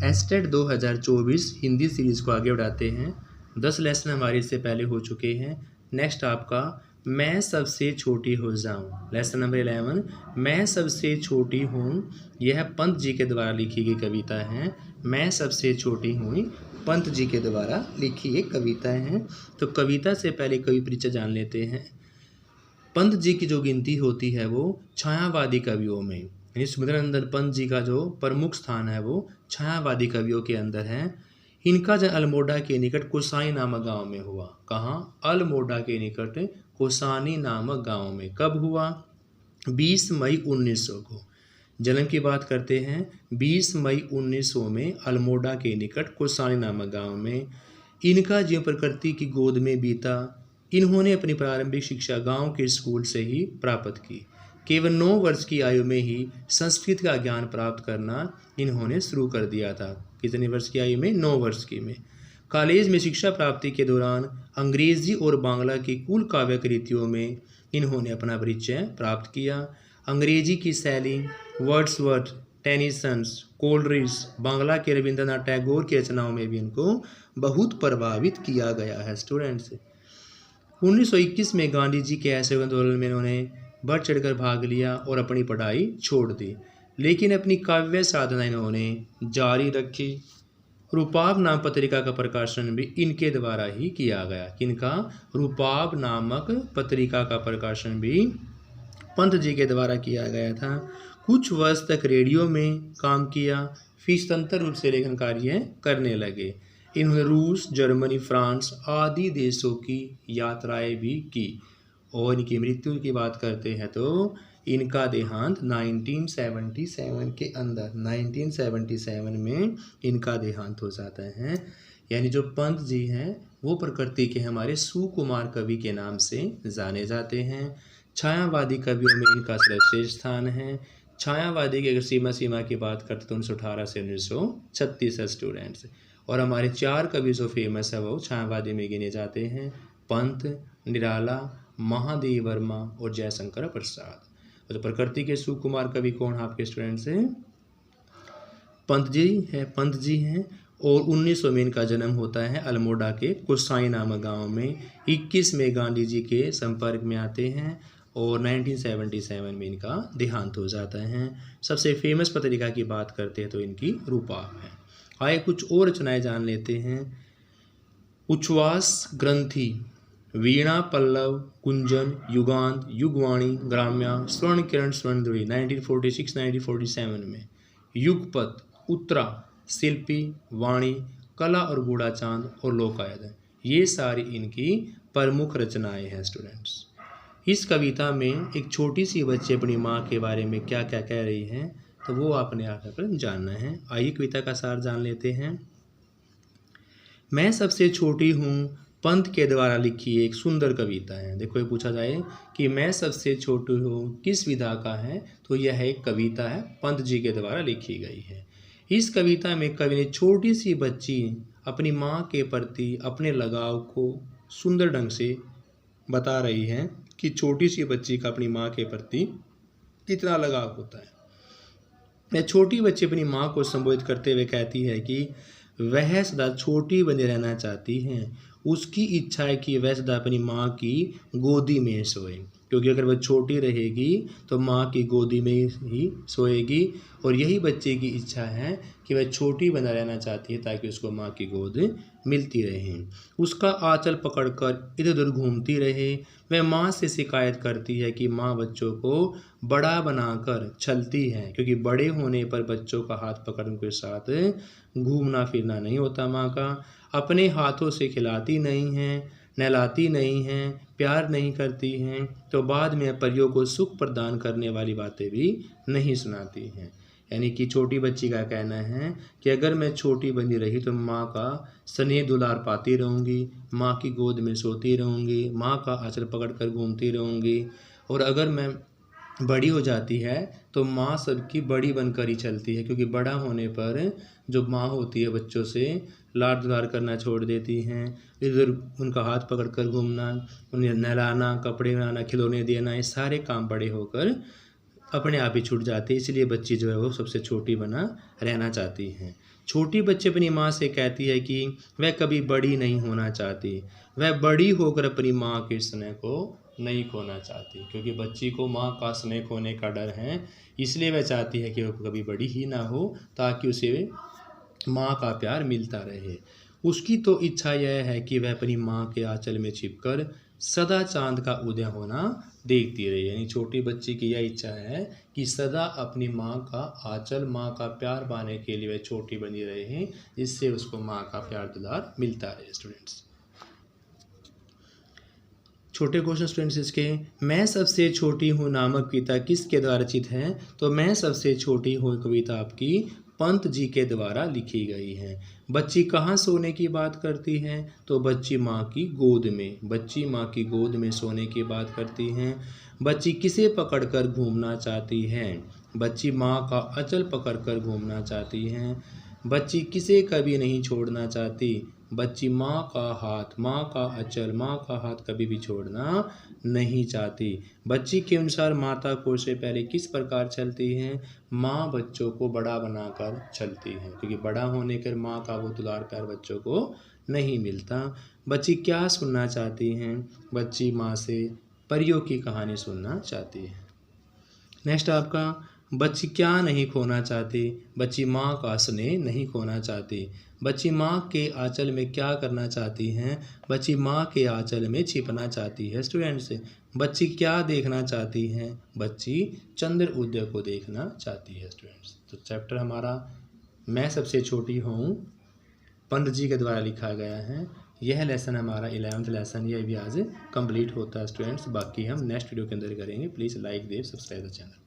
Estate 2024 Hindi series को आगे बढ़ाते हैं। 10 लेसन हमारे इससे पहले हो चुके हैं। नेक्स्ट आपका मैं सबसे छोटी हो जाऊं, लेसन नंबर 11 मैं सबसे छोटी हूँ। यह पंत जी के द्वारा लिखी गई कविता है। मैं सबसे छोटी हूँ पंत जी के द्वारा लिखी एक कविता है। तो कविता से पहले कवि परिचय जान लेते हैं। पंत जी की जो गिनती होती है वो छायावादी कवियों में, यानी सुंदरानंद पंत जी का जो प्रमुख स्थान है वो छायावादी कवियों के अंदर है। इनका जन्म अल्मोड़ा के निकट कोसानी नामक गांव में हुआ। कहाँ? अल्मोड़ा के निकट कोसानी नामक गांव में। कब हुआ? 20 मई 1900 को। जन्म की बात करते हैं 20 मई 1900 में अल्मोड़ा के निकट कोसानी नामक गांव में। इनका जीवन प्रकृति की गोद में बीता। इन्होंने अपनी प्रारंभिक शिक्षा गांव के स्कूल से ही प्राप्त की। केवल 9 वर्ष की आयु में ही संस्कृत का ज्ञान प्राप्त करना इन्होंने शुरू कर दिया था। कितने वर्ष की आयु में? 9 वर्ष की में। कॉलेज में शिक्षा प्राप्ति के दौरान अंग्रेजी और बांग्ला की कुल काव्य कृतियों में इन्होंने अपना परिचय प्राप्त किया। अंग्रेजी की शैली, वर्ड्सवर्थ, टेनिसन्स, कोलरिज, बांग्ला के रविंद्रनाथ टैगोर की रचनाओं में भी इनको बहुत प्रभावित किया गया है स्टूडेंट्स। 1921 में गांधी जी के असहयोग आंदोलन में इन्होंने बढ़ चढ़कर भाग लिया और अपनी पढ़ाई छोड़ दी, लेकिन अपनी काव्य साधना इन्होंने जारी रखी। रूपाब नाम पत्रिका का प्रकाशन भी इनके द्वारा ही किया गया। किनका? रूपाब नामक पत्रिका का प्रकाशन भी पंत जी के द्वारा किया गया था। कुछ वर्ष तक रेडियो में काम किया, फिर स्वतंत्र रूप से लेखन कार्य करने लगे। इन्होंने रूस, जर्मनी, फ्रांस आदि देशों की यात्राएं भी की। और इनकी मृत्यु की बात करते हैं तो इनका देहांत 1977 के अंदर 1977 में इनका देहांत हो जाता है। यानी जो पंत जी हैं वो प्रकृति के हमारे सुकुमार कवि के नाम से जाने जाते हैं। छायावादी कवियों में इनका सर्वश्रेष्ठ स्थान है। छायावादी की अगर सीमा की बात करते तो 1918 से 1936 है स्टूडेंट्स। और हमारे 4 कवि जो फेमस है वो छायावादी में गिने जाते हैं, पंत, निराला, महादेव वर्मा और जयशंकर प्रसाद। तो प्रकृति के सुकुमार कवि कौन है आपके स्टूडेंट्स हैं? पंत जी हैं। और 1900 में इनका जन्म होता है अल्मोड़ा के कोसाई नामक गांव में। 21 में गांधी जी के संपर्क में आते हैं और 1977 में इनका देहांत हो जाता है। सबसे फेमस पत्रिका की बात करते हैं तो इनकी रूपाब है। आइए कुछ और रचनाएं जान लेते हैं। उच्छ्वास ग्रंथि, वीणा पल्लव, कुंजन, युगांत, युगवाणी, ग्राम्या, स्वर्ण किरण, स्वर्णध्रुवी 1946-1947 में। युगपत, उत्तरा, शिल्पी, वाणी, कला और बूढ़ा चांद और लोकायत, ये सारी इनकी प्रमुख रचनाएं हैं स्टूडेंट्स। इस कविता में एक छोटी सी बच्ची अपनी माँ के बारे में क्या क्या कह रही है तो वो आपने आकर जानना है। आइए कविता का सार जान लेते हैं। मैं सबसे छोटी हूँ पंत के द्वारा लिखी एक सुंदर कविता है। देखो ये पूछा जाए कि मैं सबसे छोटी हूँ किस विधा का है तो यह एक कविता है, पंत जी के द्वारा लिखी गई है। इस कविता में कवि ने छोटी सी बच्ची अपनी माँ के प्रति अपने लगाव को सुंदर ढंग से बता रही है कि छोटी सी बच्ची का अपनी माँ के प्रति कितना लगाव होता है। यह छोटी बच्ची अपनी माँ को संबोधित करते हुए कहती है कि वह सदा छोटी बनी रहना चाहती है। उसकी इच्छा है कि वह सदा अपनी माँ की गोदी में सोए, क्योंकि अगर वह छोटी रहेगी तो माँ की गोदी में ही सोएगी। और यही बच्चे की इच्छा है कि वह छोटी बना रहना चाहती है ताकि उसको माँ की गोद मिलती रहे, उसका आंचल पकड़कर इधर उधर घूमती रहे। वह माँ से शिकायत करती है कि माँ बच्चों को बड़ा बनाकर छलती है, क्योंकि बड़े होने पर बच्चों का हाथ पकड़ उनके साथ घूमना फिरना नहीं होता। माँ का अपने हाथों से खिलाती नहीं है, नहलाती नहीं हैं, प्यार नहीं करती हैं, तो बाद में परियों को सुख प्रदान करने वाली बातें भी नहीं सुनाती हैं। यानी कि छोटी बच्ची का कहना है कि अगर मैं छोटी बनी रही तो माँ का स्नेह दुलार पाती रहूँगी, माँ की गोद में सोती रहूँगी, माँ का आंचल पकड़ कर घूमती रहूँगी। और अगर मैं बड़ी हो जाती है तो माँ सबकी बड़ी बनकर ही चलती है, क्योंकि बड़ा होने पर जो माँ होती है बच्चों से लाड दुलार करना छोड़ देती हैं। इधर उनका हाथ पकड़ कर घूमना, उन्हें नहलाना, कपड़े बनाना, खिलौने देना, ये सारे काम बड़े होकर अपने आप ही छूट जाती है, इसलिए बच्ची जो है वो सबसे छोटी बना रहना चाहती हैं। छोटी बच्ची अपनी माँ से कहती है कि वह कभी बड़ी नहीं होना चाहती, वह बड़ी होकर अपनी माँ के स्नेह को नहीं खोना चाहती, क्योंकि बच्ची को माँ का स्नेह खोने का डर है, इसलिए वह चाहती है कि वह कभी बड़ी ही ना हो, ताकि उसे माँ का प्यार मिलता रहे। उसकी तो इच्छा यह है कि वह अपनी माँ के आंचल में छिपकर सदा चांद का उदय होना देखती रहे। यानी छोटी बच्ची की यह इच्छा है कि सदा अपनी माँ का आंचल, माँ का प्यार पाने के लिए वह छोटी बनी रहे, जिससे उसको माँ का प्यार दुलार मिलता रहे। स्टूडेंट्स, छोटे क्वेश्चन स्टूडेंट्स इसके, मैं सबसे छोटी हूँ नामक कविता किसके द्वारा रचित है? तो मैं सबसे छोटी हूँ कविता आपकी पंत जी के द्वारा लिखी गई है। बच्ची कहाँ सोने की बात करती हैं? तो बच्ची माँ की गोद में, बच्ची माँ की गोद में सोने की बात करती हैं। बच्ची किसे पकड़कर घूमना चाहती हैं? बच्ची माँ का अचल पकड़कर घूमना चाहती हैं। बच्ची किसे कभी नहीं छोड़ना चाहती? बच्ची माँ का हाथ, माँ का अचल, माँ का हाथ कभी भी छोड़ना नहीं चाहती। बच्ची के अनुसार माता को से पहले किस प्रकार चलती हैं? माँ बच्चों को बड़ा बनाकर चलती है, क्योंकि बड़ा होने कर माँ का वो दुलार प्यार बच्चों को नहीं मिलता। बच्ची क्या सुनना चाहती हैं? बच्ची माँ से परियों की कहानी सुनना चाहती है। नेक्स्ट आपका, बच्ची क्या नहीं खोना चाहती? बच्ची माँ का स्नेह नहीं खोना चाहती। बच्ची माँ के आंचल में क्या करना चाहती हैं? बच्ची माँ के आंचल में छिपना चाहती है। स्टूडेंट्स, बच्ची क्या देखना चाहती हैं? बच्ची चंद्र उदय को देखना चाहती है। स्टूडेंट्स, तो चैप्टर हमारा मैं सबसे छोटी हूँ पंत जी के द्वारा लिखा गया है। यह लेसन हमारा 11th लेसन यह भी आज कंप्लीट होता है। स्टूडेंट्स, बाकी हम नेक्स्ट वीडियो के अंदर करेंगे। प्लीज़ लाइक देव, सब्सक्राइब द चैनल।